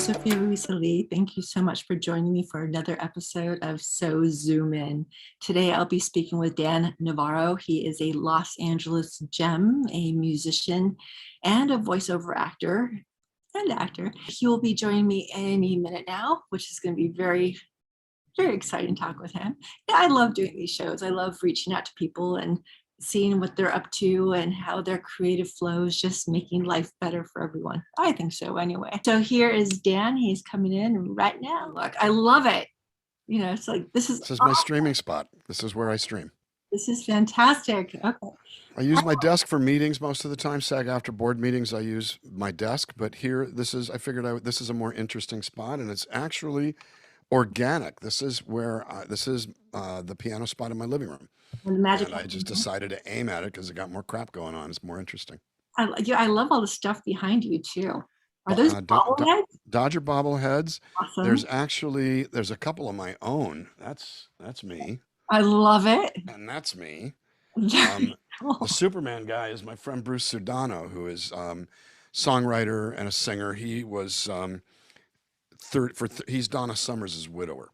Sophia Lee. Thank you so much for joining me for another episode of So Zoom In. Today I'll be speaking with Dan Navarro. He is a Los Angeles gem, a musician, and a voiceover actor. He will be joining me any minute now, which is going to be very exciting talk with him. Yeah, I love doing these shows. I love reaching out to people and seeing what they're up to and how their creative flow is just making life better for everyone. I think so anyway. So here is Dan. He's coming in right now. Look, I love it. You know, it's like, this is my streaming spot. This is where I stream. This is fantastic. Okay. I use my desk for meetings most of the time. SAG-AFTRA board meetings, I use my desk. But here, I figured this is a more interesting spot, and it's actually organic. This is where the piano spot in my living room. And I just decided to aim at it because it got more crap going on. It's more interesting. I love all the stuff behind you too. Are those bobbleheads? Dodger bobbleheads. Awesome. There's a couple of my own. That's me. I love it. And that's me. The Superman guy is my friend Bruce Sudano, who is songwriter and a singer. He was he's Donna Summers' widower.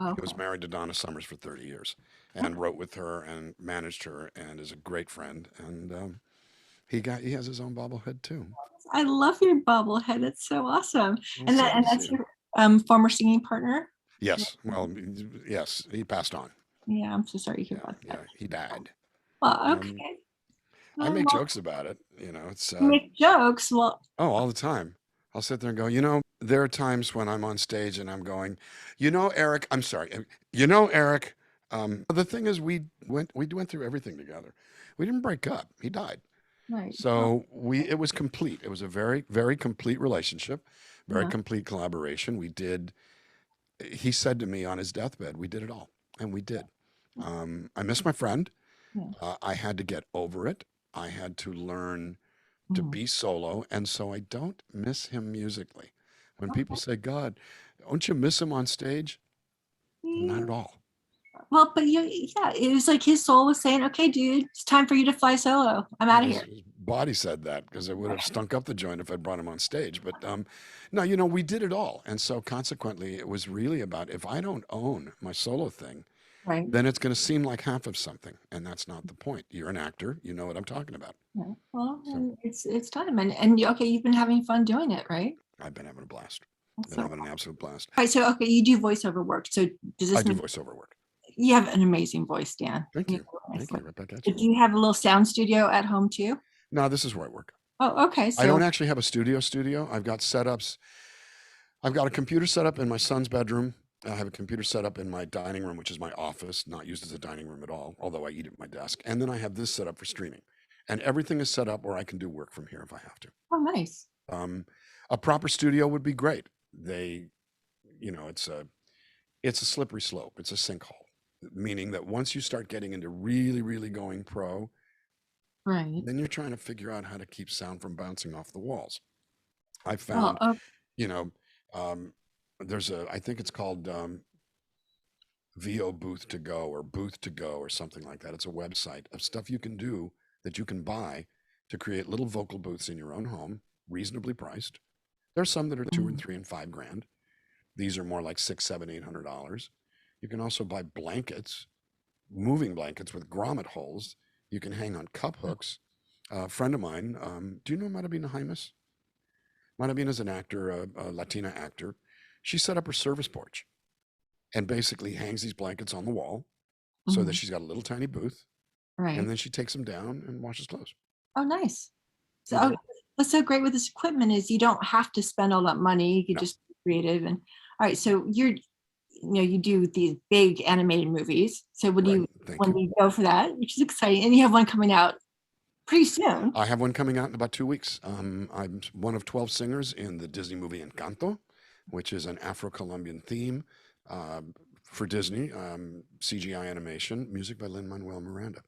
Okay. He was married to Donna Summers for 30 years and wrote with her and managed her and is a great friend. And he has his own bobblehead too. I love your bobblehead. It's so awesome. And that's your former singing partner? Yes. Well, yes, he passed on. Yeah, I'm so sorry to hear about that. Yeah, he died. Well, okay. I make jokes about it. You know, it's you make jokes. Well, all the time. I'll sit there and go, there are times when I'm on stage and I'm going, Eric, I'm sorry. Eric, the thing is we went through everything together. We didn't break up. He died. Right. So it was complete. It was a very, very complete relationship, very complete collaboration. He said to me on his deathbed, we did it all. And we did. I miss my friend. Yeah. I had to get over it. I had to learn to be solo. And so I don't miss him musically. When people say, God, don't you miss him on stage? Not at all. Well, but it was like his soul was saying, okay, dude, it's time for you to fly solo. I'm out of here. His body said that because it would have stunk up the joint if I'd brought him on stage. But no, we did it all. And so consequently, it was really about if I don't own my solo thing, right, then it's going to seem like half of something. And that's not the point. You're an actor. You know what I'm talking about. Yeah. Well, so, it's time. And okay, you've been having fun doing it, right? I've been having a blast. I've been having an absolute blast. All right. So, okay, you do voiceover work. So does this I do voiceover work. You have an amazing voice, Dan. Thank you. Thank you. Right back at you. Do you have a little sound studio at home too? No, this is where I work. Oh, okay. So I don't actually have a studio. I've got setups. I've got a computer set up in my son's bedroom. I have a computer set up in my dining room, which is my office, not used as a dining room at all, although I eat at my desk. And then I have this set up for streaming. And everything is set up where I can do work from here if I have to. Oh, nice. A proper studio would be great. It's a slippery slope. It's a sinkhole. Meaning that once you start getting into really, really going pro, right, then you're trying to figure out how to keep sound from bouncing off the walls. I found, I think it's called VO Booth to Go or Booth to Go or something like that. It's a website of stuff you can do that you can buy to create little vocal booths in your own home, reasonably priced. There's some that are $2 and $3 and $5 grand. These are more like $600, $700, $800. You can also buy blankets, moving blankets with grommet holes. You can hang on cup hooks. A friend of mine, do you know Marabina Jaimes? Marabina is an actor, a Latina actor. She set up her service porch and basically hangs these blankets on the wall so that she's got a little tiny booth. Right. And then she takes them down and washes clothes. Oh, nice. So what's so great with this equipment is you don't have to spend all that money. You can just be creative. And all right, so you do these big animated movies. So when you go for that, which is exciting, and you have one coming out pretty soon. I have one coming out in about 2 weeks. I'm one of 12 singers in the Disney movie Encanto, which is an Afro-Colombian theme for Disney, CGI animation, music by Lin-Manuel Miranda.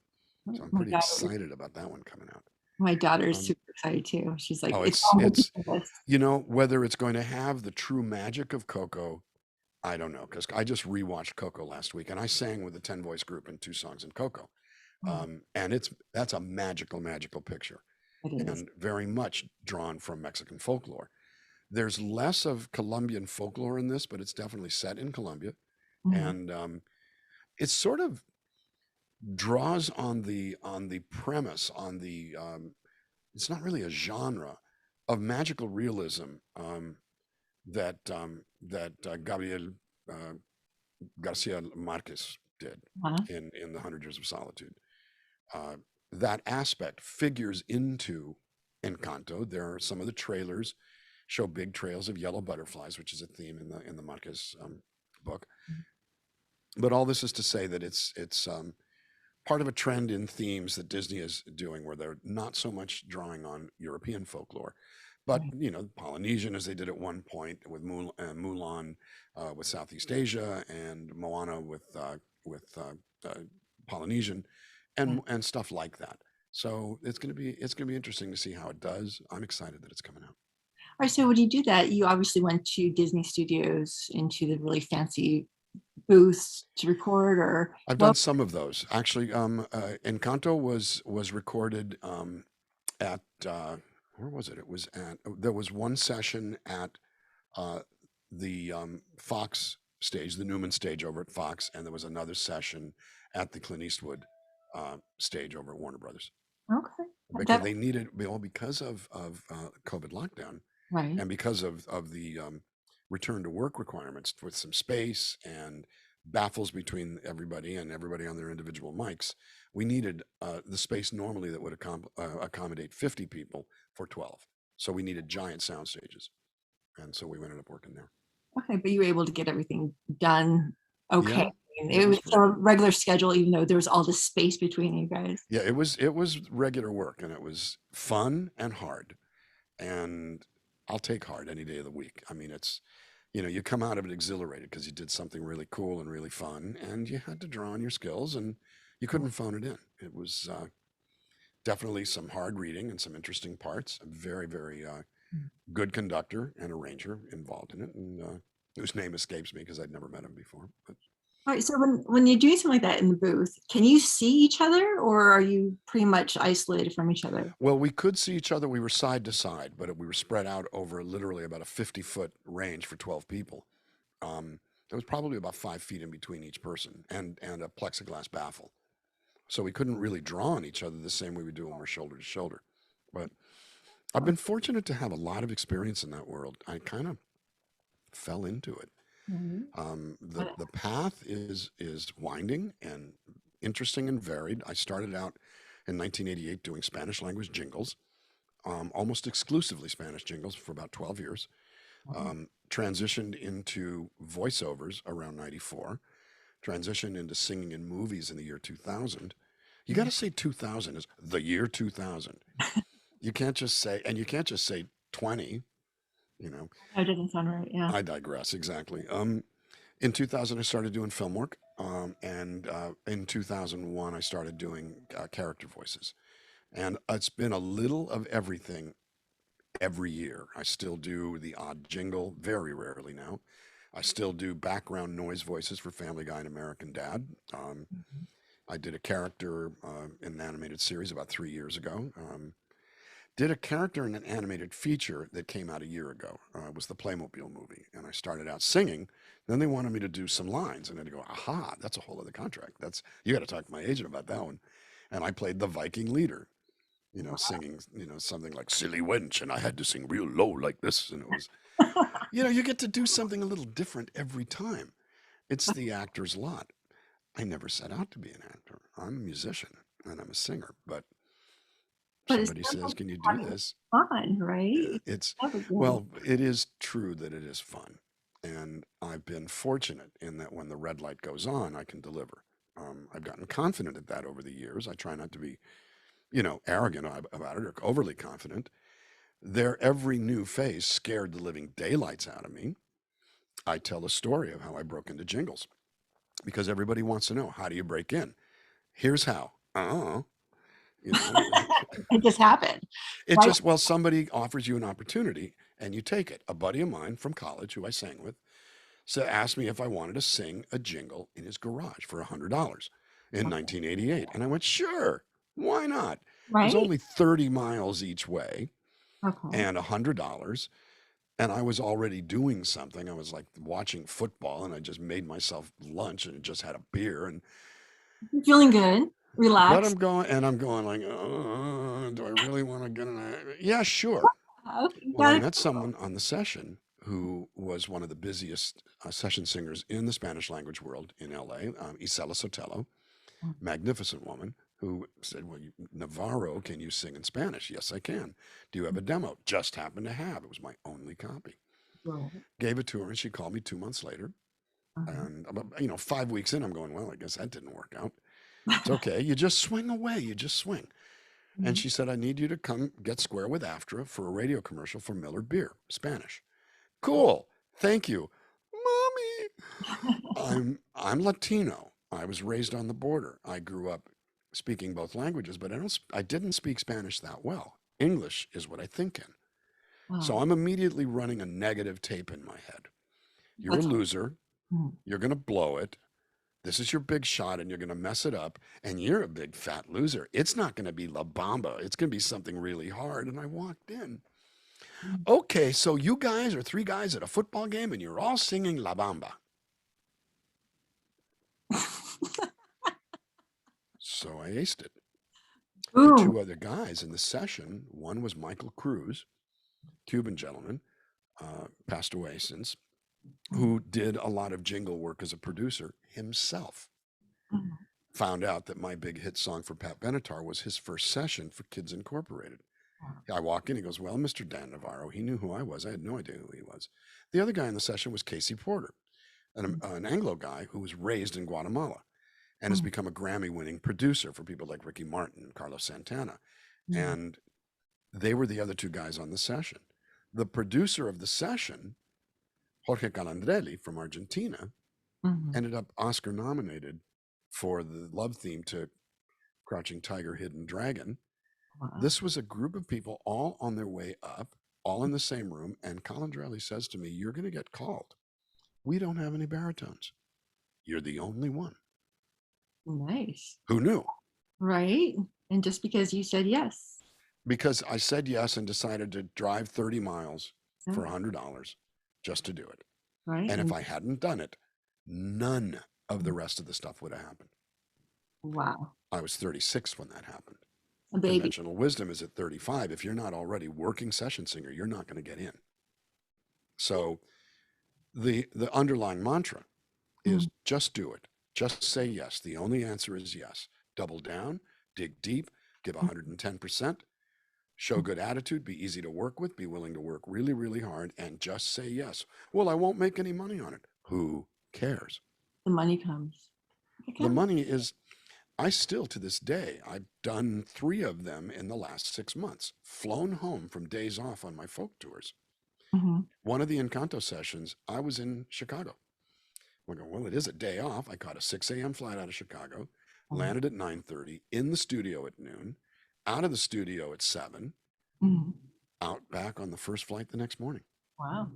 So I'm pretty excited about that one coming out. My daughter is super excited too. She's like, it's whether it's going to have the true magic of Coco, I don't know, because I just rewatched Coco last week and I sang with the 10-voice group in 2 songs in Coco. And that's a magical, magical picture and very much drawn from Mexican folklore. There's less of Colombian folklore in this, but it's definitely set in Colombia, Mhm. and it sort of draws on the premise on the it's not really a genre of magical realism that Gabriel uh, Garcia Marquez did Uh-huh. in the Hundred Years of Solitude. Uh, that aspect figures into Encanto. There are some of the trailers show big trails of yellow butterflies, which is a theme in the Marquez book. But all this is to say that it's part of a trend in themes that Disney is doing, where they're not so much drawing on European folklore, but Right. Polynesian, as they did at one point with Mulan with Southeast Asia, and Moana with Polynesian, Yeah. and stuff like that. So it's gonna be interesting to see how it does. I'm excited that it's coming out. All right. So when you do that, you obviously went to Disney Studios into the really fancy booths to record, or I've done well, some of those actually. Encanto was recorded at where was it? It was at there was one session at uh, the Fox stage, the Newman stage over at Fox, and there was another session at the Clint Eastwood stage over at Warner Brothers, okay. because That they needed, well, because of COVID lockdown, right. and because of the return to work requirements with some space and baffles between everybody and everybody on their individual mics. We needed the space normally that would accommodate 50 people for 12. So we needed giant sound stages. And so we ended up working there. Okay, but you were able to get everything done okay. Yeah, And it it was was, a regular schedule, even though there was all this space between you guys. yeah, it was regular work, and it was fun and hard. And I'll take hard any day of the week. I mean, you come out of it exhilarated because you did something really cool and really fun, and you had to draw on your skills, and you couldn't phone it in. It was definitely some hard reading and some interesting parts. A very, very good conductor and arranger involved in it, and whose name escapes me because I'd never met him before. But All right, so when you're doing something like that in the booth, can you see each other, or are you pretty much isolated from each other? well, we could see each other. We were side to side, but we were spread out over literally about a 50-foot range for 12 people. There was probably about 5 feet in between each person, and a plexiglass baffle. So we couldn't really draw on each other the same way we do when we're shoulder to shoulder. But I've been fortunate to have a lot of experience in that world. I kind of fell into it. Mhm. The path is winding and interesting and varied. I started out in 1988 doing Spanish language jingles, almost exclusively Spanish jingles for about 12 years. Transitioned into voiceovers around 94, transitioned into singing in movies in the year 2000. You got to say 2000 is the year 2000. You can't just say, and you can't just say 20, you know. That doesn't sound right. Yeah. I digress, exactly. In 2000, I started doing film work. And in 2001, I started doing character voices. And it's been a little of everything every year. I still do the odd jingle, very rarely now. I still do background noise voices for Family Guy and American Dad. I did a character in an animated series about 3 years ago. Did a character in an animated feature that came out a year ago. It was the Playmobil movie. And I started out singing. Then they wanted me to do some lines. And I had to go, aha, that's a whole other contract. You got to talk to my agent about that one. And I played the Viking leader, singing, something like silly wench. And I had to sing real low like this. And it was, you get to do something a little different every time. It's the actor's lot. I never set out to be an actor. I'm a musician and I'm a singer, but But it's somebody still says, "Can you do having this?" fun, right? It's Have a good. well, it is true that it is fun, and I've been fortunate in that when the red light goes on, I can deliver. I've gotten confident at that over the years. I try not to be, arrogant about it or overly confident. Every new face scared the living daylights out of me. I tell a story of how I broke into jingles because everybody wants to know, how do you break in? Here's how. You know, It just happened, right? well, somebody offers you an opportunity and you take it. A buddy of mine from college who I sang with asked me if I wanted to sing a jingle in his garage for $100 in 1988. And I went, sure, why not? It was Right? only 30 miles each way Okay. and $100. And I was already doing something. I was like watching football, and I just made myself lunch and just had a beer. And You're feeling good, but relaxed. I'm going like, do I really want to get in yeah, sure. Okay, you Well, I got it. met someone on the session who was one of the busiest session singers in the Spanish language world in LA, Isela Sotelo, magnificent woman, who said, well, Navarro, can you sing in Spanish? Yes, I can. Do you have a demo? Just happened to have. It was my only copy. Right. Gave it to her, and she called me 2 months later. Uh-huh. And, 5 weeks in, I'm going, well, I guess that didn't work out. It's okay. You just swing away. You just swing. And Mhm. she said, I need you to come get square with AFTRA for a radio commercial for Miller Beer, Spanish. Cool. Thank you. Mommy, I'm Latino. I was raised on the border. I grew up speaking both languages, but I didn't speak Spanish that well. English is what I think in. So Wow, I'm immediately running a negative tape in my head. You're a that's loser. mm, You're going to blow it. This is your big shot, and you're going to mess it up, and you're a big fat loser. It's not going to be La Bamba. It's going to be something really hard. And I walked in. mm. Okay, so you guys are three guys at a football game, and you're all singing La Bamba. So I aced it. The Boom. two other guys in the session, one was Michael Cruz, Cuban gentleman, passed away since, Mm, who did a lot of jingle work as a producer himself. mm, Found out that my big hit song for Pat Benatar was his first session for Kids Incorporated. wow. I walk in, he goes, well, Mr. Dan Navarro. He knew who I was. I had no idea who he was. The other guy in the session was Casey Porter, Mm, an Anglo guy who was raised in Guatemala and has mm, become a Grammy-winning producer for people like Ricky Martin and Carlos Santana. mm, And they were the other two guys on the session. The producer of the session, Jorge Calandrelli from Argentina, mhm. ended up Oscar nominated for the love theme to Crouching Tiger, Hidden Dragon. Wow. This was a group of people all on their way up, all in the same room. And Calandrelli says to me, you're going to get called. We don't have any baritones. You're the only one. Nice. Who knew? Right? And just because you said yes. Because I said yes and decided to drive 30 miles Yeah, for $100 just to do it. right? And if And I hadn't done it, none of the mm, rest of the stuff would have happened. wow. I was 36 when that happened. A baby. Conventional wisdom is at 35. If you're not already working session singer, you're not going to get in. So the underlying mantra is Mm, just do it. Just say yes. The only answer is yes. Double down, dig deep, give mm, 110%, show mm. good attitude, be easy to work with, be willing to work really, really hard, and just say yes. Well, I won't make any money on it. Who cares? The money comes. It The comes. money is, I still to this day, I've done 3 of them in the last 6 months, flown home from days off on my folk tours. Mhm, One of the Encanto sessions, I was in Chicago. I go, well, it is a day off. I caught a 6 a.m. flight out of Chicago, mhm, landed at 9:30, in the studio at noon, out of the studio at 7, mhm. out back on the first flight the next morning. Wow.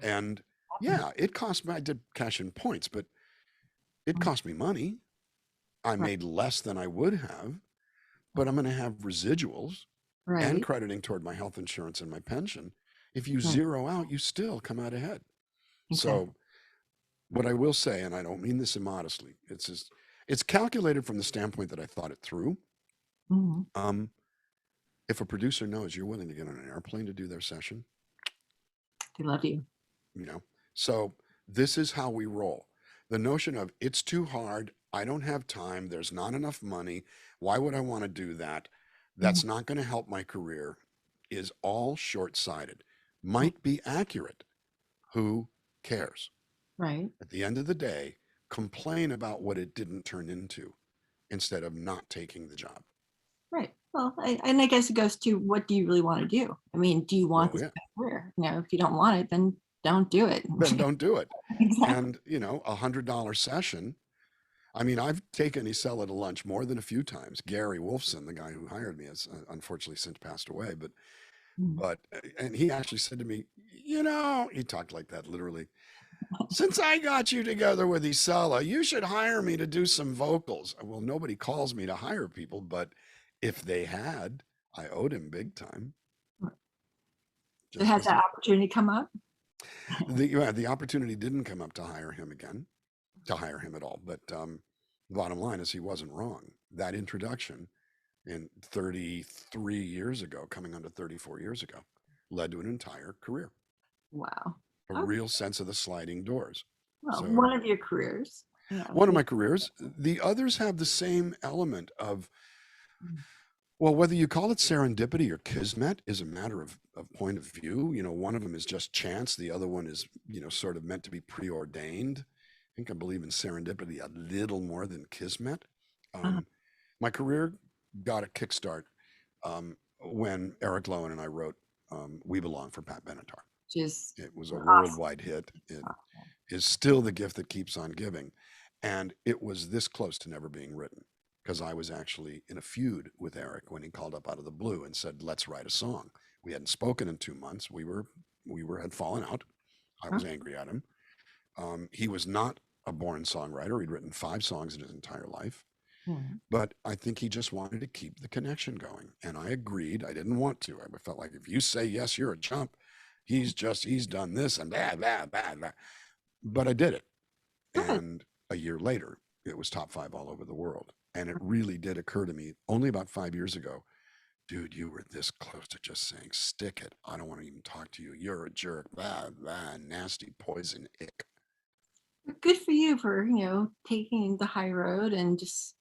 And yeah, it cost me, I did cash in points, but it Mm, cost me money. I right. made less than I would have, but I'm going to have residuals and Right. crediting toward my health insurance and my pension. If you Right. zero out, you still come out ahead. Exactly. So what I will say, and I don't mean this immodestly, it's calculated from the standpoint that I thought it through. Mhm. Um, if a producer knows you're willing to get on an airplane to do their session, They love you. you know, so this is how we roll. The notion of it's too hard, I don't have time, there's not enough money, why would I want to do that? Mhm. That's not going to help my career is all short-sighted. Right. Might be accurate. Who cares? Right. At the end of the day, complain about what it didn't turn into instead of not taking the job. Right. Well, and I guess it goes to what do you really want to do? I mean, do you want Well, this yeah, career? If you don't want it, then don't do it. then don't do it. Exactly. And, $100 session. I mean, I've taken Isela to lunch more than a few times. Gary Wolfson, the guy who hired me, has unfortunately since passed away. Mm. And he actually said to me, he talked like that literally. Since I got you together with Isela, you should hire me to do some vocals. Well, nobody calls me to hire people, but if they had, I owed him big time. So Just has was that opportunity come up? The opportunity didn't come up to hire him again, to hire him at all. But bottom line is he wasn't wrong. That introduction in 33 years ago, coming on to 34 years ago, led to an entire career, Wow. a Okay. real sense of the sliding doors. Well, So one of your careers. Yeah. one of my careers, the others have the same element of, well, whether you call it serendipity or kismet is a matter of point of view. One of them is just chance. The other one is, sort of meant to be preordained. I think I believe in serendipity a little more than kismet. Uh, My career got a kickstart when Eric Lowen and I wrote We Belong for Pat Benatar. just It was a awesome. worldwide hit. It is still the gift that keeps on giving. And it was this close to never being written because I was actually in a feud with Eric when he called up out of the blue and said, "Let's write a song." We hadn't spoken in 2 months. Had fallen out. I was angry at him. He was not a born songwriter. He'd written 5 songs in his entire life. But I think he just wanted to keep the connection going. And I agreed. I didn't want to. I felt like if you say yes, you're a chump. He's done this and blah, blah, blah, blah. But I did it. Good. And a year later, it was top 5 all over the world. And it really did occur to me only about 5 years ago, dude, you were this close to just saying, stick it. I don't want to even talk to you. You're a jerk. Blah, blah, nasty poison ick. Good for you for, taking the high road and just,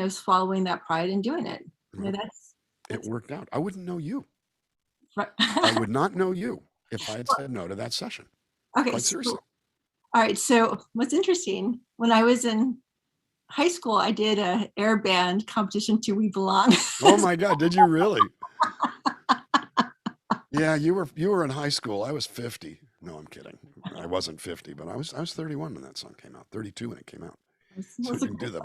swallowing that pride and doing it. That's It worked out. I wouldn't know you. right. I would not know you if I had said no to that session. Okay. Quite seriously. All right. So what's interesting, when I was in high school, I did a air band competition to We Belong. Oh my God, did you really? Yeah, you were in high school. I was 50. No, I'm kidding. I wasn't 50, but I was 31 when that song came out. 32 when it came out. So we can do that.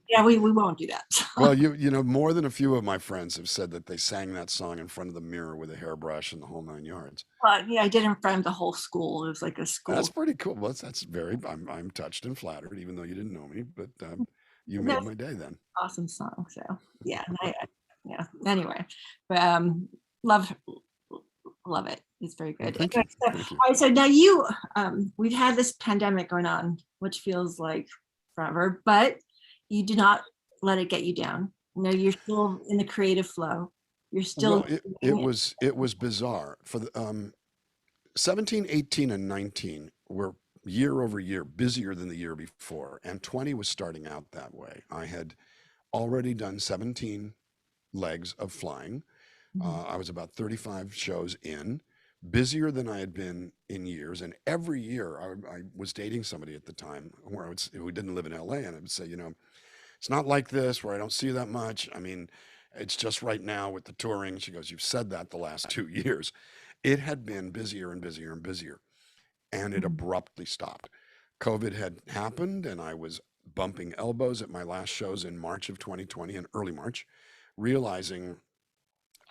Yeah, we won't do that. Well, more than a few of my friends have said that they sang that song in front of the mirror with a hairbrush and the whole 9 yards. Well, yeah, I did in front of the whole school. It was like a school. That's pretty cool. Well, that's very. I'm touched and flattered, even though you didn't know me. But you made my day then. Awesome song. So yeah, yeah. Anyway, but love it. It's very good. Thank you. All right, so now we've had this pandemic going on, which feels like forever, but you do not let it get you down. You're still in the creative flow. You're still. Well, it was bizarre for the 17, 18, and 19 were year over year busier than the year before, and 20 was starting out that way. I had already done 17 legs of flying. I was about 35 shows in, busier than I had been in years. And every year I was dating somebody at the time who didn't live in LA, and I would say, it's not like this where I don't see you that much. I mean, it's just right now with the touring. She goes, you've said that the last 2 years. It had been busier and busier and busier, and it abruptly stopped. COVID had happened, and I was bumping elbows at my last shows in March of 2020, in early March, realizing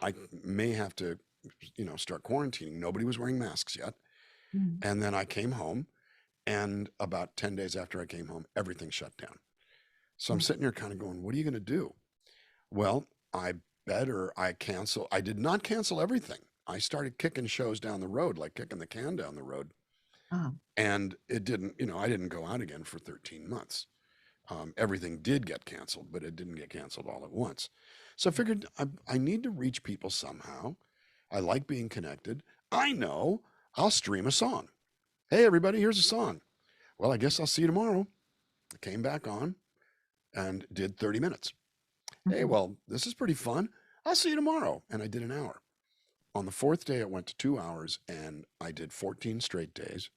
I may have to, start quarantining. Nobody was wearing masks yet. And then I came home, and about 10 days after I came home, everything shut down. So I'm sitting here kind of going, what are you going to do? Well, I cancel. I did not cancel everything. I started kicking shows down the road, like kicking the can down the road. And it didn't, I didn't go out again for 13 months. Everything did get canceled, but it didn't get canceled all at once. So I figured I need to reach people somehow. I like being connected. I know I'll stream a song. Hey, everybody, here's a song. Well, I guess I'll see you tomorrow. I came back on and did 30 minutes. Hey, well, this is pretty fun. I'll see you tomorrow. And I did an hour. On the 4th day, it went to 2 hours, and I did 14 straight days.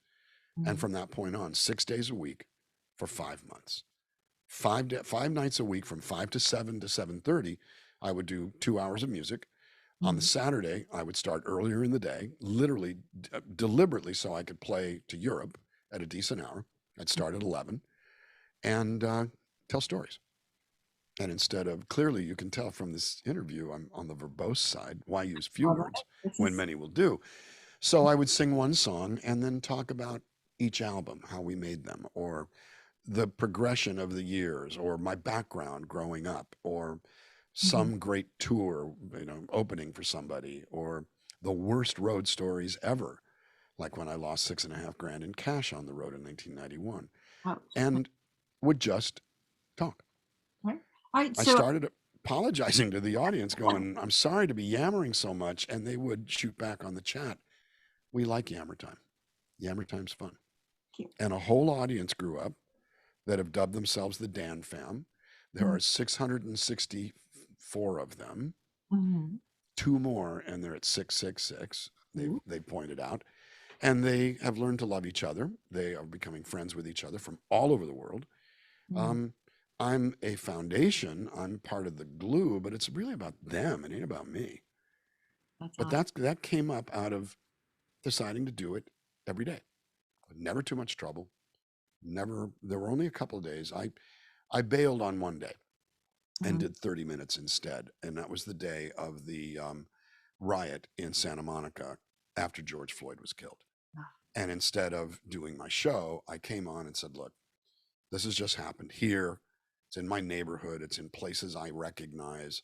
And from that point on, 6 days a week for 5 months. 5 nights a week from 5 to 7 to 7:30, I would do 2 hours of music. On the Saturday, I would start earlier in the day, literally, deliberately, so I could play to Europe at a decent hour. I'd start at 11 and tell stories. And instead of, clearly you can tell from this interview, I'm on the verbose side. Why use few words when many will do? So I would sing one song and then talk about each album, how we made them, or the progression of the years, or my background growing up, or some great tour, opening for somebody, or the worst road stories ever, like when I lost $6.5 grand in cash on the road in 1991, Ouch. and would just talk. Right. All right. I So, started apologizing to the audience, going, I'm sorry to be yammering so much. And they would shoot back on the chat, we like yammer time. Yammer time's fun. And a whole audience grew up that have dubbed themselves the Dan fam. There are 664 of them, mhm. 2 more, and they're at 666. Ooh. They pointed out, and they have learned to love each other. They are becoming friends with each other from all over the world. Mhm. I'm a foundation. I'm part of the glue, but it's really about them. It ain't about me. That's But awesome. that came up out of deciding to do it every day. Never too much trouble. Never. There were only a couple of days. I bailed on one day and Mhm. did 30 minutes instead, and that was the day of the riot in Santa Monica after George Floyd was killed. Ah. And instead of doing my show, I came on and said, look, this has just happened here. It's in my neighborhood. It's in places I recognize.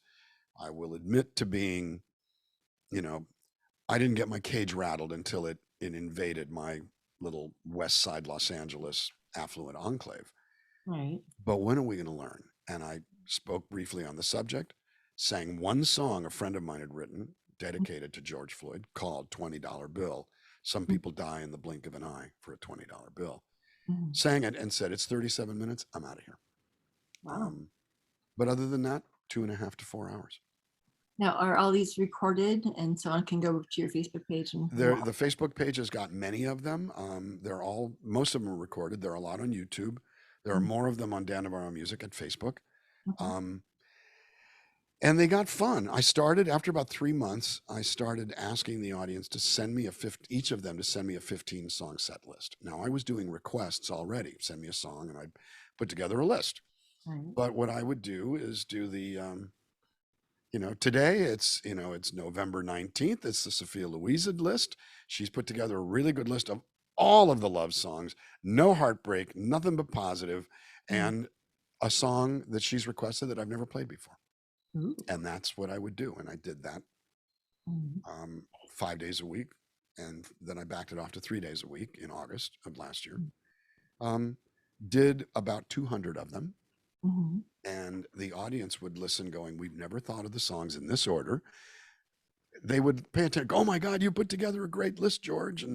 I will admit to being, you know, I didn't get my cage rattled until it invaded my little West Side Los Angeles affluent enclave. Right. But when are we going to learn? And I spoke briefly on the subject, sang one song a friend of mine had written dedicated to George Floyd called $20 Bill. Some people die in the blink of an eye for a $20 bill. Mhm. Sang it and said, it's 37 minutes. I'm out of here. Wow. But other than that, 2.5 to 4 hours. Now, are all these recorded and someone can go to your Facebook page and watch? The Facebook page has got many of them. Most of them are recorded. There are a lot on YouTube. There are more of them on Dan Navarro Music at Facebook. Okay. And they got fun. I started after about 3 months. I started asking the audience to send me each of them to send me a 15-song set list. Now I was doing requests already. Send me a song, and I'd put together a list. Right. But what I would do is do the, today it's November 19th. It's the Sophia Louisa list. She's put together a really good list of all of the love songs, no heartbreak, nothing but positive, and a song that she's requested that I've never played before. Ooh. And that's what I would do. And I did that 5 days a week. And then I backed it off to 3 days a week in August of last year. Did about 200 of them. And the audience would listen going, we've never thought of the songs in this order. They would pay attention. Oh my God, you put together a great list, George.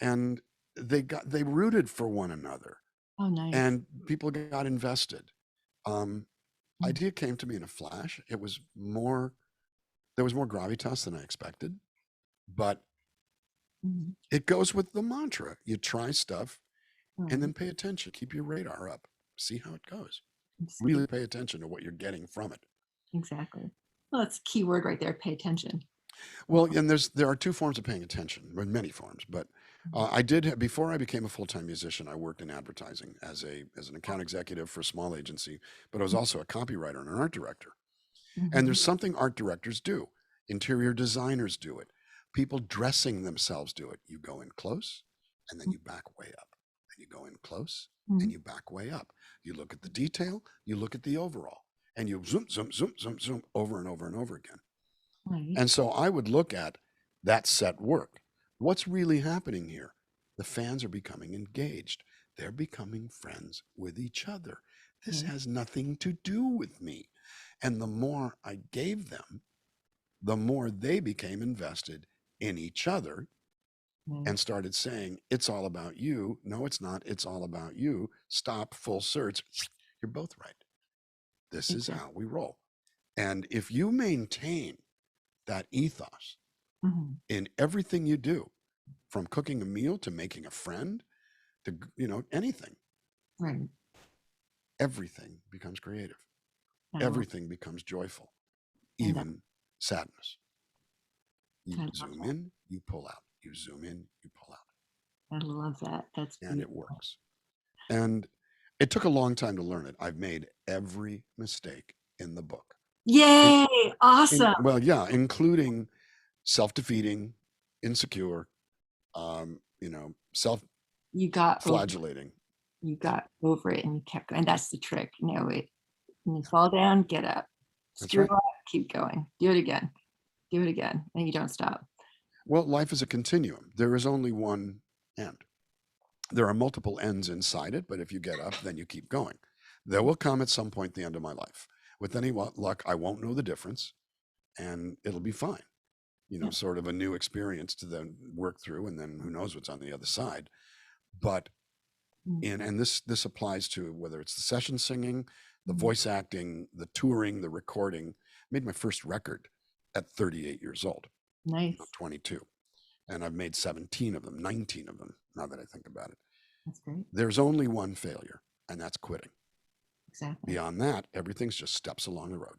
And they rooted for one another. Oh, nice. And people got invested. Idea came to me in a flash. There was more gravitas than I expected, but it goes with the mantra. You try stuff and then pay attention, keep your radar up, see how it goes. Really pay attention to what you're getting from it. Exactly. Well, that's a key word right there. Pay attention. Well, and there are 2 forms of paying attention, or many forms, but I did, before I became a full-time musician, I worked in advertising as an account executive for a small agency, but I was also a copywriter and an art director. And there's something art directors do. Interior designers do it. People dressing themselves do it. You go in close and then you back way up. And you go in close and you back way up. You look at the detail, you look at the overall, and you zoom, zoom, zoom, zoom, zoom over and over and over again. Right. And so I would look at that set work. What's really happening here? The fans are becoming engaged. They're becoming friends with each other. This has nothing to do with me. And the more I gave them, the more they became invested in each other and started saying, it's all about you. No, it's not. It's all about you. Stop, full search. You're both right. This is how we roll. And if you maintain that ethos in everything you do, from cooking a meal to making a friend to, anything, Right. everything becomes creative. Everything becomes joyful, even sadness. You zoom in, you pull out. You zoom in, you pull out. I love that. That's and beautiful. It works. And it took a long time to learn it. I've made every mistake in the book. Yay! Awesome. Well, yeah, including self-defeating, insecure, self-flagellating. You got over it and you kept going. That's the trick. When you fall down, get up. Screw up, keep going. Do it again. And you don't stop. Well, life is a continuum. There is only one end. There are multiple ends inside it, but if you get up, then you keep going. There will come at some point the end of my life. With any luck, I won't know the difference, and it'll be fine. Yeah. Sort of a new experience to then work through, and then who knows what's on the other side. But and this applies to whether it's the session singing, the voice acting, the touring, the recording. I made my first record at 38 years old. Nice. I'm 22, and I've made 17 of them, 19 of them, now that I think about it. That's great. There's only one failure, and that's quitting. Exactly. Beyond that, everything's just steps along the road.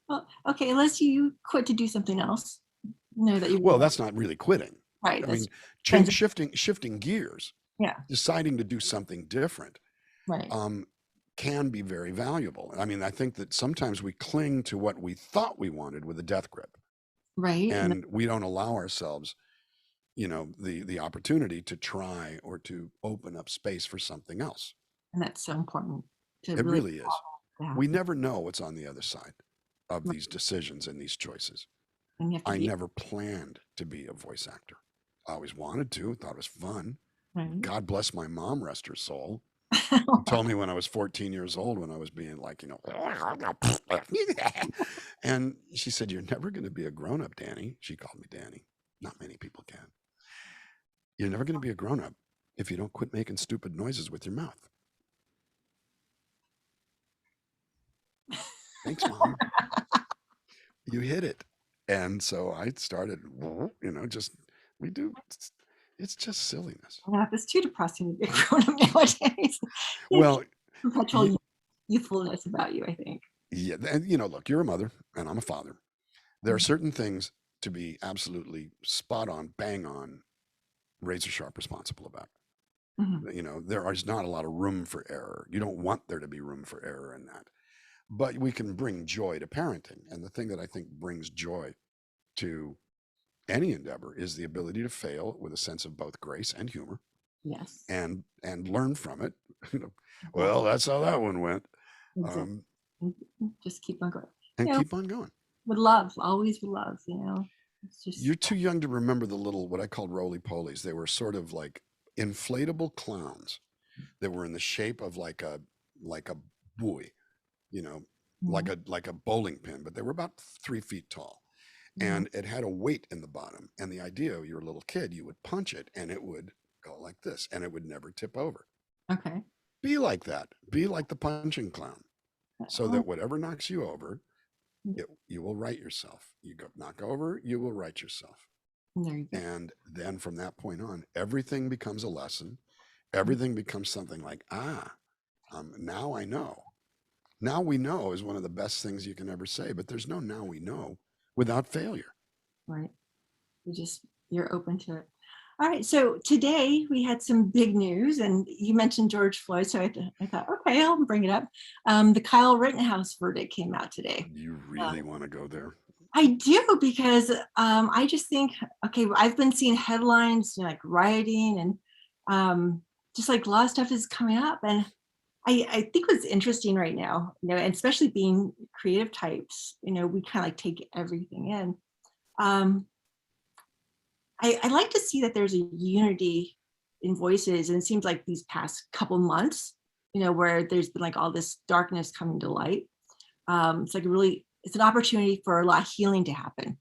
Well, okay, unless you quit to do something else. That you Well, that's not really quitting. right. I mean, shifting gears, Yeah. deciding to do something different, Right. can be very valuable. I mean, I think that sometimes we cling to what we thought we wanted with a death grip, Right. and we don't allow ourselves, the opportunity to try or to open up space for something else. And that's so important to It really really is. Yeah. We never know what's on the other side of these decisions and these choices. And you have to I be never planned to be a voice actor. I always wanted to, thought it was fun. right. God bless my mom, rest her soul. Told me when I was 14 years old, when I was being like, and she said, "You're never going to be a grown-up, Danny." She called me Danny. Not many people can. You're never going to be a grown-up if you don't quit making stupid noises with your mouth. Thanks, Mom. You hit it. And so I started, we do, it's just silliness. Yeah, it's too depressing to be a grown-up nowadays. Well, Perpetual youthfulness about you, I think. yeah, and look, you're a mother and I'm a father. There are certain things to be absolutely spot on, bang on, razor sharp responsible about. There is not a lot of room for error. You don't want there to be room for error in that. But we can bring joy to parenting. And the thing that I think brings joy to any endeavor is the ability to fail with a sense of both grace and humor. Yes. And learn from it. Well, that's how that one went. Exactly. Just keep on going. And keep on going. With love, always with love, It's just You're too young to remember the little, what I called roly-polies. They were sort of like inflatable clowns that were in the shape of like a buoy, like a bowling pin, but they were about 3 feet tall. And it had a weight in the bottom. And the idea, you're a little kid, you would punch it and it would go like this and it would never tip over. Okay. Be like that. Be like the punching clown. So that whatever knocks you over, you will right yourself. You knock over, you will right yourself. There you go. And then from that point on, everything becomes a lesson. Everything becomes something like, now I know. Now we know is one of the best things you can ever say, but there's no now we know without failure. Right. You're open to it. All right. So today we had some big news, and you mentioned George Floyd. So I thought, okay, I'll bring it up. The Kyle Rittenhouse verdict came out today. You really want to go there? I do, because I just think, okay, I've been seeing headlines, like rioting and just like a lot of stuff is coming up. And I think what's interesting right now, and especially being creative types, we kind of like take everything in. I like to see that there's a unity in voices, and it seems like these past couple months, where there's been like all this darkness coming to light. It's like it's an opportunity for a lot of healing to happen.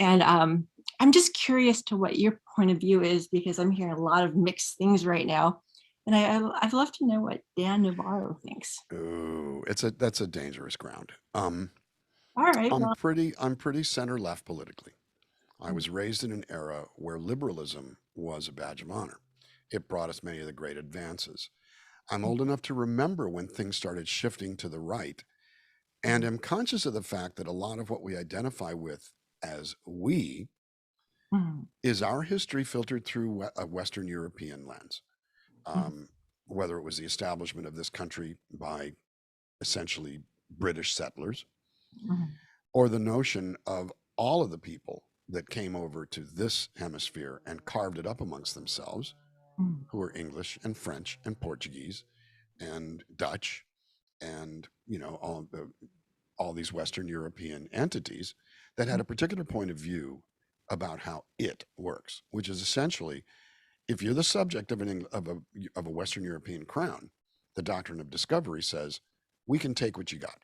And I'm just curious to what your point of view is, because I'm hearing a lot of mixed things right now. And I'd love to know what Dan Navarro thinks. Oh, that's a dangerous ground. All right. I'm pretty center left politically. I was raised in an era where liberalism was a badge of honor. It brought us many of the great advances. I'm old enough to remember when things started shifting to the right, and am conscious of the fact that a lot of what we identify with as we is our history filtered through a Western European lens. Whether it was the establishment of this country by essentially British settlers, or the notion of all of the people that came over to this hemisphere and carved it up amongst themselves, who were English and French and Portuguese and Dutch and all these Western European entities that had a particular point of view about how it works, which is essentially, if you're the subject of a Western European crown, the doctrine of discovery says we can take what you got.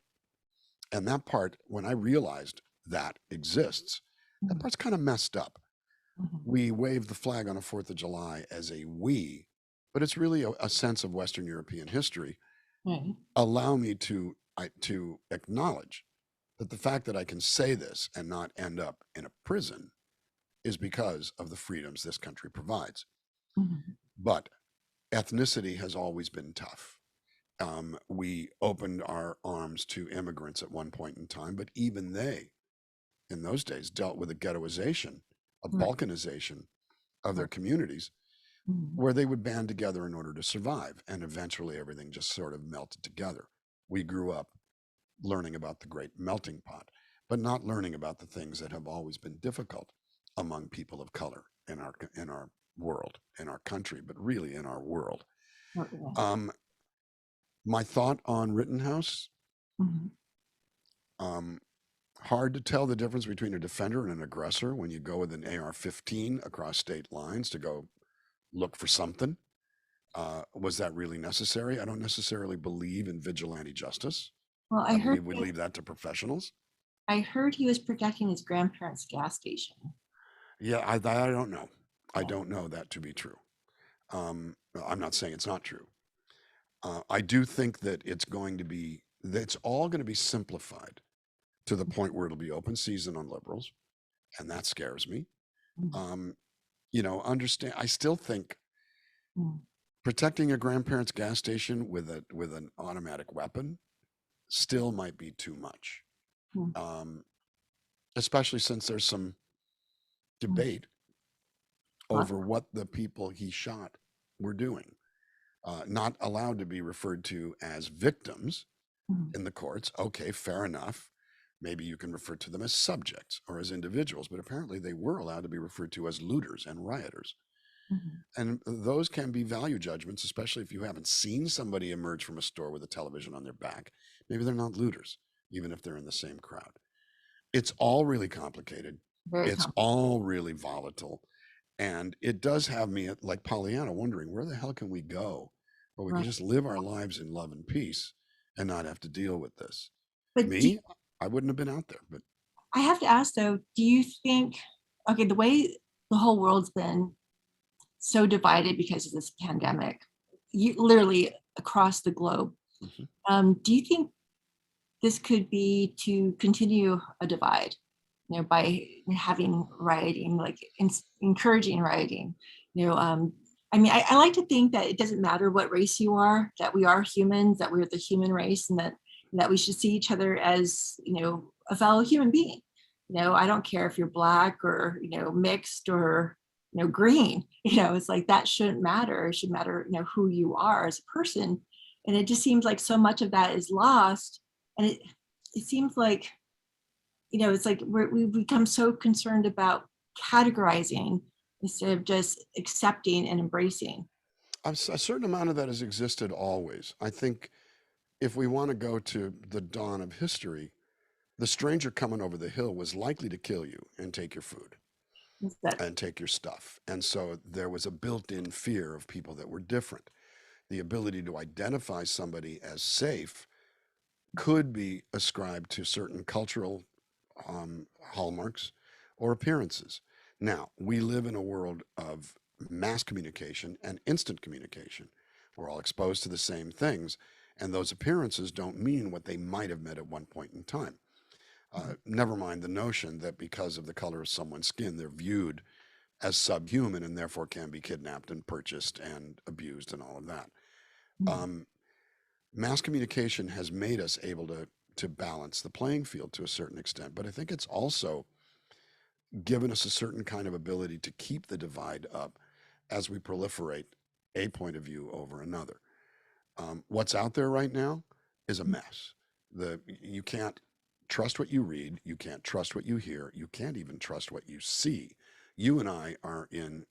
And that part, when I realized that exists, that part's kind of messed up. We wave the flag on a 4th of July as a we, but it's really a sense of Western European history. Right. Allow me to acknowledge that the fact that I can say this and not end up in a prison is because of the freedoms this country provides. But ethnicity has always been tough. We opened our arms to immigrants at one point in time, but even they, in those days, dealt with a ghettoization, a balkanization of their communities, where they would band together in order to survive. And eventually everything just sort of melted together. We grew up learning about the great melting pot, but not learning about the things that have always been difficult among people of color in our world, in our country, but really in our world. My thought on Rittenhouse, hard to tell the difference between a defender and an aggressor when you go with an AR-15 across state lines to go look for something. Was that really necessary? I don't necessarily believe in vigilante justice. Well, I believe we leave that to professionals. I heard he was protecting his grandparents' gas station. Yeah, I don't know. I don't know that to be true. I'm not saying it's not true. I do think that it's all going to be simplified to the point where it'll be open season on liberals, and that scares me. Understand, I still think protecting your grandparents' gas station with an automatic weapon still might be too much. Especially since there's some debate over what the people he shot were doing. Not allowed to be referred to as victims in the courts. Okay, fair enough. Maybe you can refer to them as subjects or as individuals, but apparently they were allowed to be referred to as looters and rioters. And those can be value judgments, especially if you haven't seen somebody emerge from a store with a television on their back. Maybe they're not looters, even if they're in the same crowd. It's all really complicated. It's all really volatile. And it does have me, like Pollyanna, wondering where the hell can we go where we can just live our lives in love and peace and not have to deal with this. But I wouldn't have been out there. But I have to ask though, do you think, okay, the way the whole world's been so divided because of this pandemic, literally across the globe, do you think this could be to continue a divide, by having rioting, like encouraging rioting? I mean, I like to think that it doesn't matter what race you are, that we are humans, that we're the human race, and that we should see each other as, a fellow human being. I don't care if you're black or, mixed or, green, it's like that shouldn't matter. It should matter, who you are as a person. And it just seems like so much of that is lost. And it seems like, it's like we've become so concerned about categorizing instead of just accepting and embracing. A certain amount of that has existed always. I think if we want to go to the dawn of history, the stranger coming over the hill was likely to kill you and take your food and take your stuff. And so there was a built-in fear of people that were different. The ability to identify somebody as safe could be ascribed to certain cultural hallmarks or appearances. Now, we live in a world of mass communication and instant communication. We're all exposed to the same things, and those appearances don't mean what they might have meant at one point in time. Never mind the notion that because of the color of someone's skin, they're viewed as subhuman and therefore can be kidnapped and purchased and abused and all of that. Mass communication has made us able to balance the playing field to a certain extent, but I think it's also given us a certain kind of ability to keep the divide up as we proliferate a point of view over another. What's out there right now is a mess. You can't trust what you read. You can't trust what you hear. You can't even trust what you see. You and I are in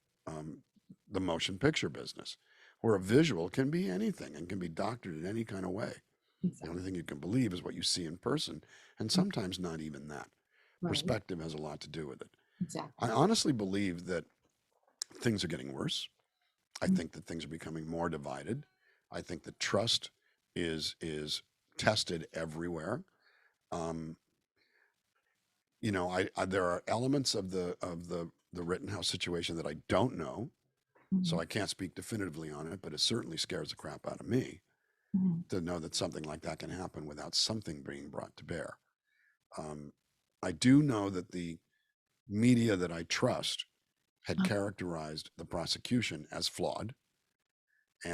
the motion picture business, where a visual can be anything and can be doctored in any kind of way. Exactly. The only thing you can believe is what you see in person, and sometimes not even that. Right. Perspective has a lot to do with it. Exactly. I honestly believe that things are getting worse. I Mm, think that things are becoming more divided. I think that trust is tested everywhere. Um, there are elements of the Rittenhouse situation that I don't know, so mm, I can't speak definitively on it. But it certainly scares the crap out of me mm. to know that something like that can happen without something being brought to bear. Um, I do know that the media that I trust had Okay. characterized the prosecution as flawed,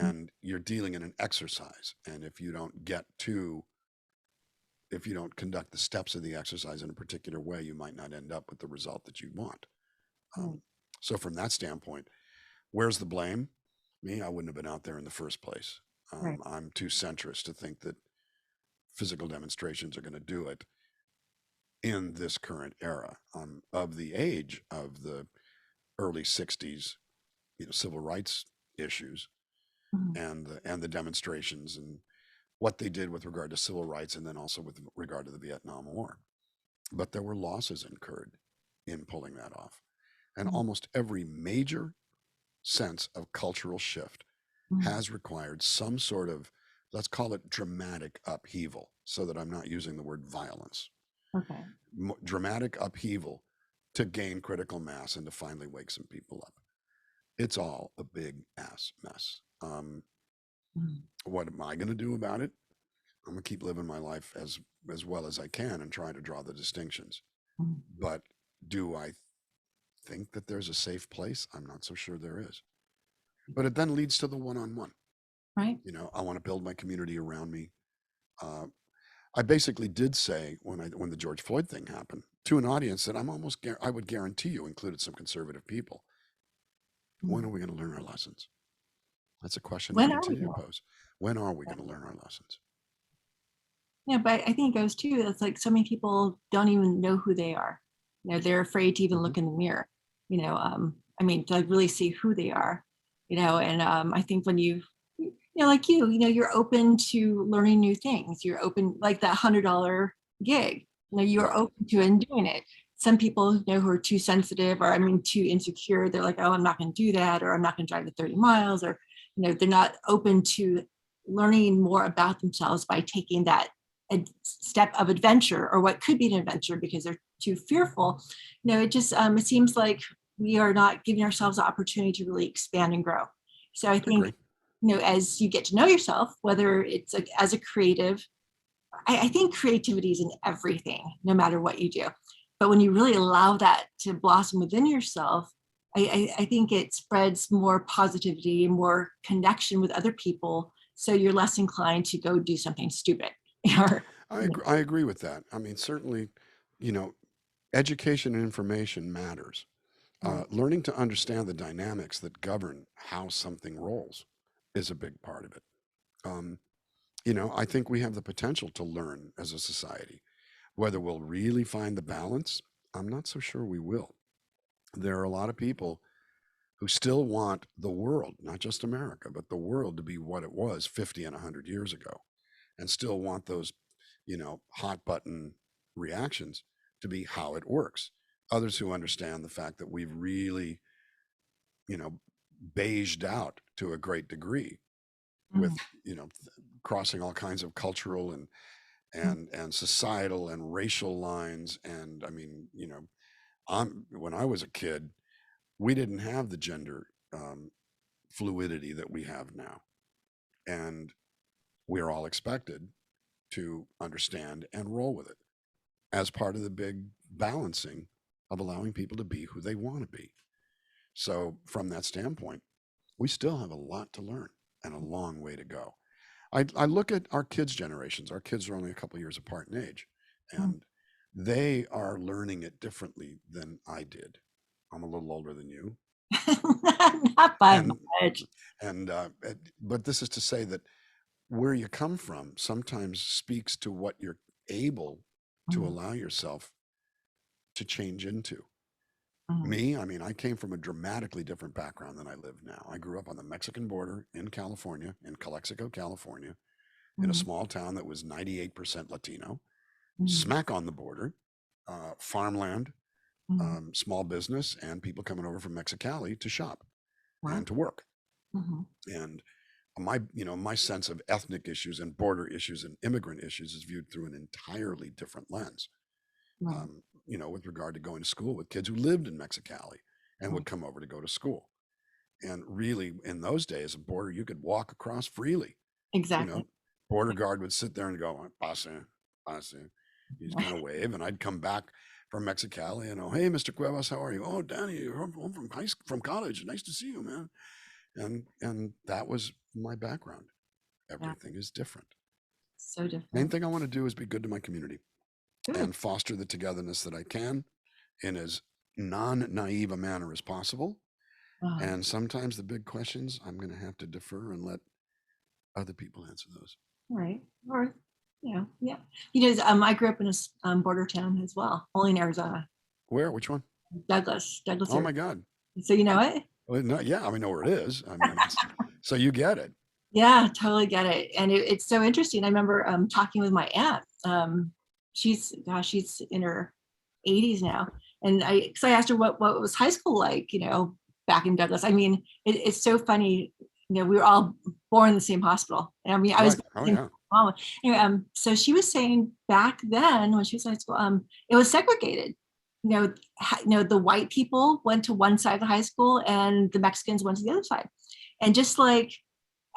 Mm, and you're dealing in an exercise. And if you don't conduct the steps of the exercise in a particular way, you might not end up with the result that you want. right. Um, so, from that standpoint, where's the blame? Me, I wouldn't have been out there in the first place. Right. I'm too centrist to think that physical demonstrations are going to do it in this current era. Of the age of the early 60s, civil rights issues Mm, and the demonstrations and what they did with regard to civil rights and then also with regard to the Vietnam War. But there were losses incurred in pulling that off. And mm, almost every major sense of cultural shift mm. has required some sort of, let's call it dramatic upheaval, so that I'm not using the word violence. Okay. Dramatic upheaval to gain critical mass and to finally wake some people up. It's all a big ass mess. Mm, What am I going to do about it? I'm going to keep living my life as well as I can and try to draw the distinctions. mm. But do I think that there's a safe place? I'm not so sure there is. But it then leads to the one-on-one. Right. I want to build my community around me. Uh, I basically did say when the George Floyd thing happened to an audience that I would guarantee you included some conservative people. When Mm. are we going to learn our lessons? That's a question I When are we continue to going? pose. When are we going to learn our lessons? Yeah, but I think it goes too. It's like so many people don't even know who they are. They're afraid to even Hmm. look in the mirror. I mean, to like really see who they are. And I think when like you're open to learning new things. You're open, like that $100 gig. You're Right. open to and doing it. Some people, who are too sensitive or I mean too insecure, they're like, oh, I'm not going to do that, or I'm not going to drive the 30 miles, or they're not open to learning more about themselves by taking that a step of adventure or what could be an adventure because they're too fearful. It seems like we are not giving ourselves the opportunity to really expand and grow. So I I think agree. as you get to know yourself, whether it's as a creative, I think creativity is in everything, no matter what you do. But when you really allow that to blossom within yourself, I think it spreads more positivity, more connection with other people. So you're less inclined to go do something stupid. or, I agree with that. I mean, certainly, you know, education and information matters. right. Learning to understand the dynamics that govern how something rolls is a big part of it. Um, I think we have the potential to learn as a society. Whether we'll really find the balance, I'm not so sure we will. There are a lot of people who still want the world, not just America, but the world to be what it was 50 and 100 years ago, and still want those, hot button reactions to be how it works. Others who understand the fact that we've really, you know, beiged out to a great degree with, Mhm. crossing all kinds of cultural and societal and racial lines. And I mean, when I was a kid, we didn't have the gender fluidity that we have now, and we're all expected to understand and roll with it as part of the big balancing of allowing people to be who they want to be. So, from that standpoint, we still have a lot to learn and a long way to go. I look at our kids' generations. Our kids are only a couple years apart in age, Mhm. and they are learning it differently than I did. I'm a little older than you, Not by and much. but this is to say that where you come from sometimes speaks to what you're able to Mhm. allow yourself to change into. Mhm. Me, I mean, I came from a dramatically different background than I live now. I grew up on the Mexican border in California, in Calexico, California, in a Mhm. small town that was 98% Latino, Mhm. smack on the border, farmland, Mhm. small business and people coming over from Mexicali to shop Wow. and to work. Mhm. And my sense of ethnic issues and border issues and immigrant issues is viewed through an entirely different lens. Right. With regard to going to school with kids who lived in Mexicali and would Right. come over to go to school. And really, in those days, a border you could walk across freely. You Exactly. know, border guard would sit there and go, "Pase, pase." He'd kind of wave, and I'd come back from Mexicali and, "Oh, hey, Mr. Cuevas, how are you? Oh, Danny, you're home from from college. Nice to see you, man." And that was my background. Yeah. Everything is different. So Main different. thing I want to do is be good to my community Good. and foster the togetherness that I can in as non-naive a manner as possible. Uh, And sometimes the big questions, I'm going to have to defer and let other people answer those. right. Or, yeah. I grew up in a border town as well, only in Arizona. Where? Which one? Douglas, Oh my Arizona. God. So you know it? Well, no, yeah, I mean, know where it is. I mean, so you get it. Yeah, totally get it. And it's so interesting. I remember talking with my aunt. She's in her 80s now. And I asked her what was high school like, back in Douglas. I mean, it's so funny. We were all born in the same hospital. And I mean, I was Right. born Oh in the same yeah. mom. Anyway, so she was saying back then when she was in high school, it was segregated. The white people went to one side of the high school and the Mexicans went to the other side. And just like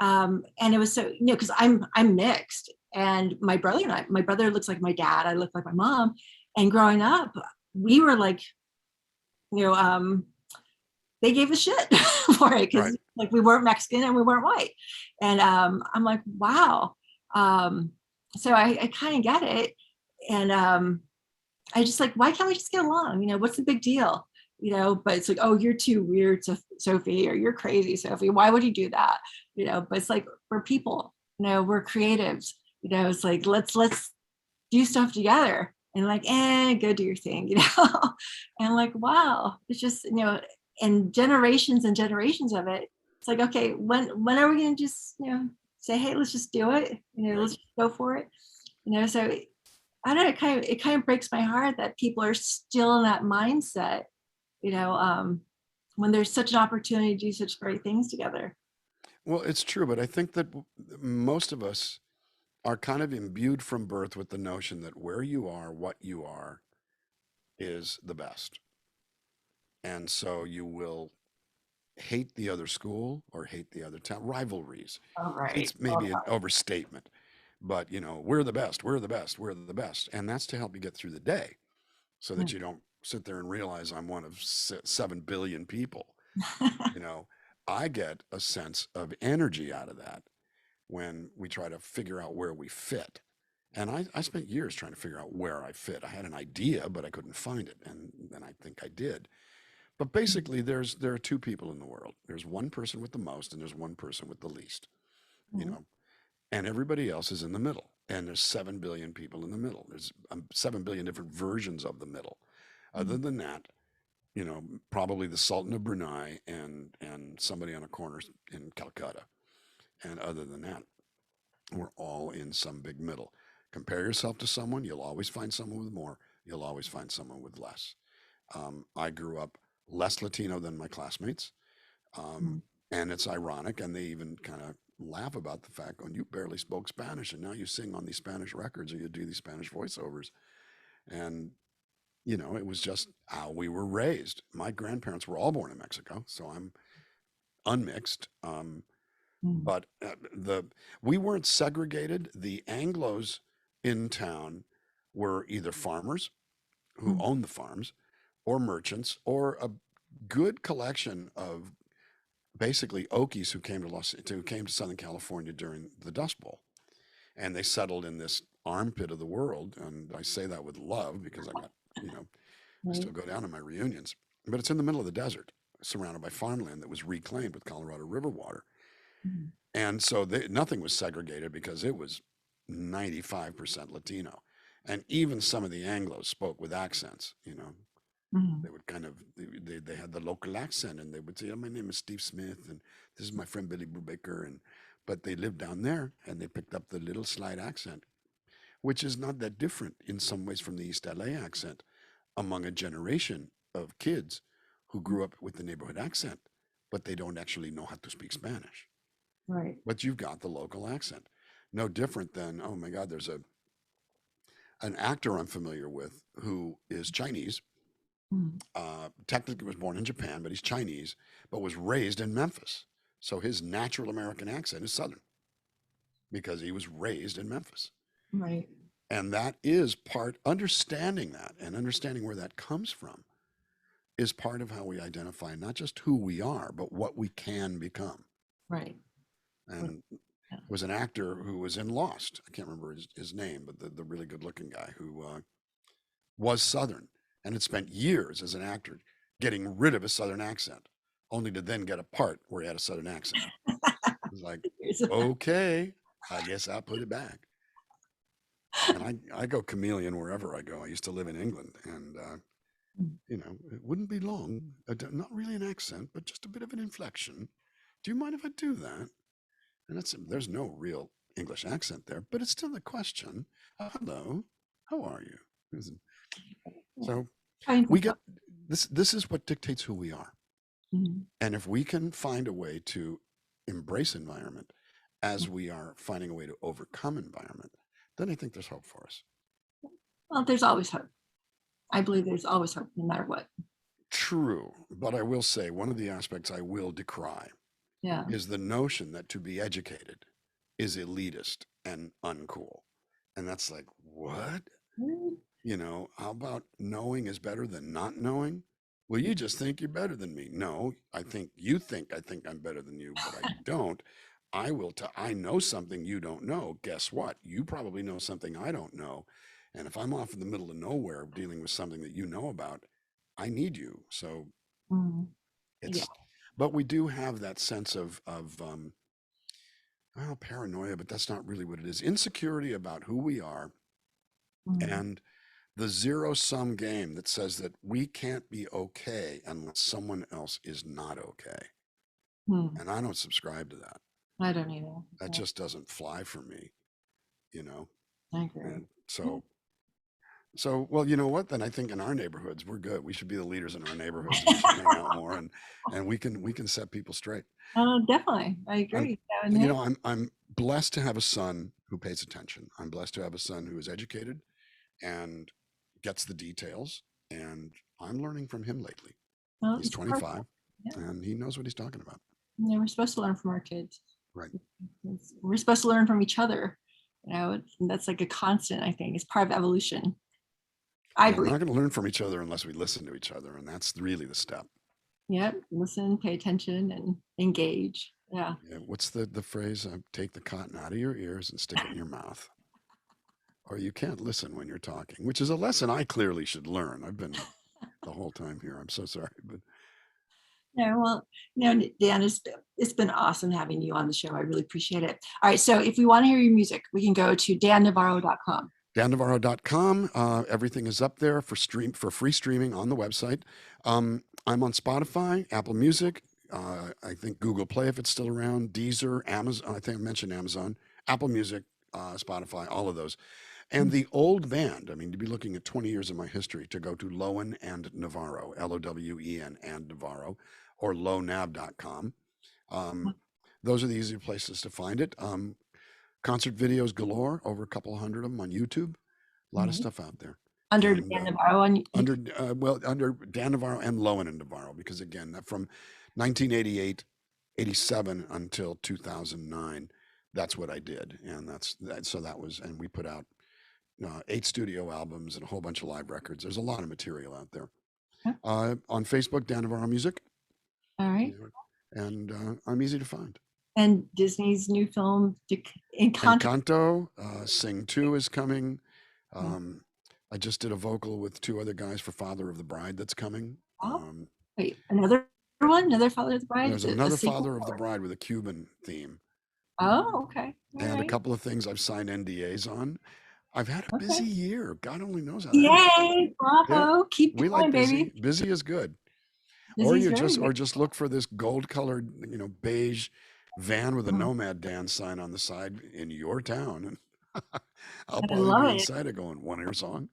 and it was so because I'm mixed, and my brother looks like my dad, I look like my mom, and growing up we were like, you know um they gave a shit for it Right. because like we weren't Mexican and we weren't white, and I'm like, wow. um so I kind of get it, and I just like, why can't we just get along? What's the big deal? But it's like, oh, you're too weird, Sophie, or you're crazy, Sophie. Why would you do that? But it's like, we're people, we're creatives. It's like, let's do stuff together, and like, go do your thing, and like, wow, it's just, and generations of it. It's like, okay, when are we gonna just, say, hey, let's just do it, Right. let's just go for it, so I don't know, it kind of breaks my heart that people are still in that mindset, you know, um, when there's such an opportunity to do such great things together. Well, it's true, but I think that most of us are kind of imbued from birth with the notion that where you are, what you are, is the best. And so you will hate the other school or hate the other town. Rivalries. All right. It's maybe an overstatement, but we're the best, we're the best, we're the best. And that's to help you get through the day so that you don't sit there and realize I'm one of 7 billion people. You know, I get a sense of energy out of that when we try to figure out where we fit. And I spent years trying to figure out where I fit. I had an idea, but I couldn't find it. And then I think I did. But basically, there are two people in the world. There's one person with the most, and there's one person with the least. You Mhm. know, and everybody else is in the middle. And there's 7 billion people in the middle. There's 7 billion different versions of the middle. Other Mhm. than that, probably the Sultan of Brunei and somebody on a corner in Calcutta. And other than that, we're all in some big middle. Compare yourself to someone, you'll always find someone with more. You'll always find someone with less. I grew up less Latino than my classmates. Um, Mhm. and it's ironic, and they even kind of laugh about the fact, when you barely spoke Spanish, and now you sing on these Spanish records or you do these Spanish voiceovers. And, it was just how we were raised. My grandparents were all born in Mexico, so I'm unmixed. Mhm. But we weren't segregated. The Anglos in town were either farmers who Mhm. owned the farms, or merchants, or a good collection of basically Okies who came to Southern California during the Dust Bowl, and they settled in this armpit of the world. And I say that with love because I Right. still go down to my reunions, but it's in the middle of the desert, surrounded by farmland that was reclaimed with Colorado River water. Mhm. And so nothing was segregated because it was 95% Latino. And even some of the Anglos spoke with accents, Mhm. they would kind of, they had the local accent, and they would say, oh, my name is Steve Smith, and this is my friend Billy Brubaker. But they lived down there and they picked up the little slight accent, which is not that different in some ways from the East LA accent among a generation of kids who grew up with the neighborhood accent, but they don't actually know how to speak Spanish. Right. But you've got the local accent. No different than, oh my God, there's an actor I'm familiar with who is Chinese. Mm. Technically was born in Japan, but he's Chinese, but was raised in Memphis. So his natural American accent is Southern because he was raised in Memphis. Right. And that is understanding that and understanding where that comes from is part of how we identify not just who we are, but what we can become. Right. And there was an actor who was in Lost. I can't remember his name, but the really good looking guy who was Southern and had spent years as an actor getting rid of his Southern accent, only to then get a part where he had a Southern accent. It was like, okay, I guess I'll put it back. And I go chameleon wherever I go. I used to live in England, and you know, it wouldn't be long. Not really an accent, but just a bit of an inflection. Do you mind if I do that? And there's no real English accent there, but it's still a question. Hello, how are you? So we get this. This is what dictates who we are. Mm-hmm. And if we can find a way to embrace environment as we are finding a way to overcome environment, then I think there's hope for us. Well, there's always hope. I believe there's always hope, no matter what. True. But I will say one of the aspects I will decry is the notion that to be educated is elitist and uncool. And that's like, what? You know, how about knowing is better than not knowing? Well, you just think you're better than me. No, I think I'm better than you, but I don't. I know something you don't know. Guess what? You probably know something I don't know. And if I'm off in the middle of nowhere dealing with something that you know about, I need you. So but we do have that sense of well, paranoia, but that's not really what it is. Insecurity about who we are and the zero-sum game that says that we can't be okay unless someone else is not okay. And I don't subscribe to that. I don't either. That just doesn't fly for me, you know? I agree. And so, well, you know what? Then I think in our neighborhoods, we're good. We should be the leaders in our neighborhoods. We should hang out more and we can set people straight. Definitely. I agree. You know, I'm blessed to have a son who pays attention. I'm blessed to have a son who is educated and gets the details. And I'm learning from him lately. He's 25 and he knows what he's talking about. Yeah, we're supposed to learn from our kids. Right. We're supposed to learn from each other. You know, that's like a constant, I think. It's part of evolution. We're not going to learn from each other unless we listen to each other. And that's really the step. Yep. Listen, pay attention, and engage. Yeah. What's the phrase? Take the cotton out of your ears and stick it in your mouth. Or you can't listen when you're talking, which is a lesson I clearly should learn. I've been the whole time here. I'm so sorry. But yeah, well, you know, Dan, it's been awesome having you on the show. I really appreciate it. All right. So if we want to hear your music, we can go to dannavarro.com. dannavarro.com. Everything is up there for free streaming on the website. I'm on Spotify, Apple Music, I think Google Play if it's still around, Deezer, Amazon. I think I mentioned Amazon, Apple Music, Spotify, all of those. And the old band, I mean, to be looking at 20 years of my history, to go to Lowen and Navarro, Lowen and Navarro, or lownab.com. Those are the easy places to find it. Concert videos galore, over a couple hundred of them on YouTube. A lot of stuff out there. Under Dan Navarro under Dan Navarro and Lowen and Navarro, because again, from 1988, 87 until 2009, that's what I did, and so that was, and we put out 8 studio albums and a whole bunch of live records. There's a lot of material out there. On Facebook, Dan Navarro Music. All right. And I'm easy to find. And Disney's new film, Encanto, Sing 2 is coming. I just did a vocal with 2 other guys for Father of the Bride that's coming. Wait, another one? Another Father of the Bride? There's another Father of the Bride with a Cuban theme. Oh, okay. And a couple of things I've signed NDAs on. I've had a busy year. God only knows how. Yay! Bravo! Yeah. Keep going, like busy. Baby. Busy is good. Busy's or just look for this gold-colored, beige van with a Nomad Dan sign on the side in your town, and I'll probably be inside it going, one air song.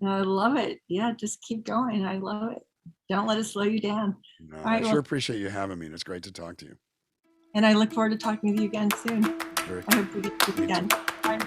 I love it. Yeah, just keep going. I love it. Don't let it slow you down. No, All I right. sure Well, appreciate you having me, and it's great to talk to you. and I look forward to talking with you again soon. Very I hope we get to do it Me too. again. Bye.